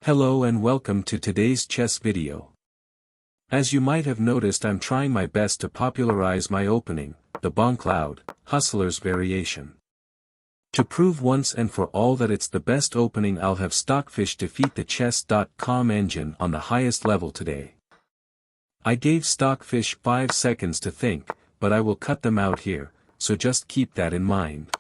Hello and welcome to today's chess video. As you might have noticed, I'm trying my best to popularize my opening, the Bongcloud, Hustler's variation. To prove once and for all that it's the best opening, I'll have Stockfish defeat the chess.com engine on the highest level today. I gave Stockfish 5 seconds to think, but I will cut them out here, so just keep that in mind.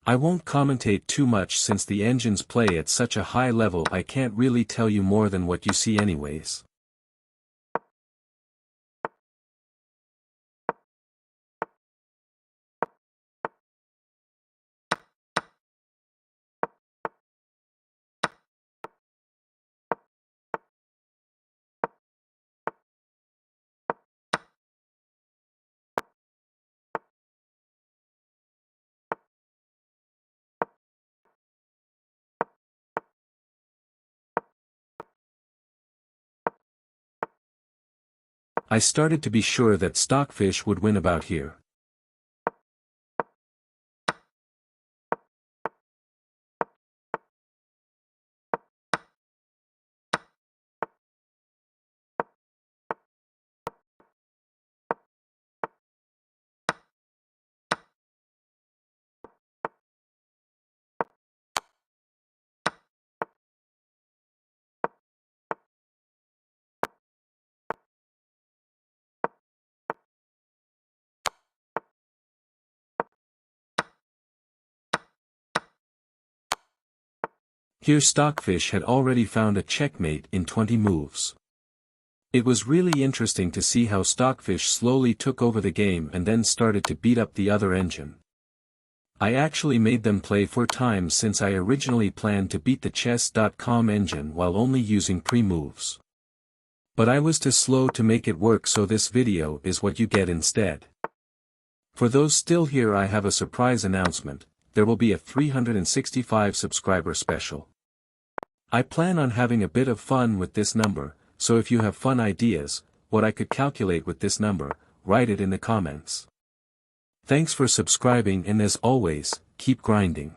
I won't commentate too much since the engines play at such a high level. I can't really tell you more than what you see anyways. I started to be sure that Stockfish would win about here. Here Stockfish had already found a checkmate in 20 moves. It was really interesting to see how Stockfish slowly took over the game and then started to beat up the other engine. I actually made them play 4 times since I originally planned to beat the chess.com engine while only using pre-moves. But I was too slow to make it work, so this video is what you get instead. For those still here, I have a surprise announcement. There will be a 365 subscriber special. I plan on having a bit of fun with this number, so if you have fun ideas, what I could calculate with this number, write it in the comments. Thanks for subscribing, and as always, keep grinding.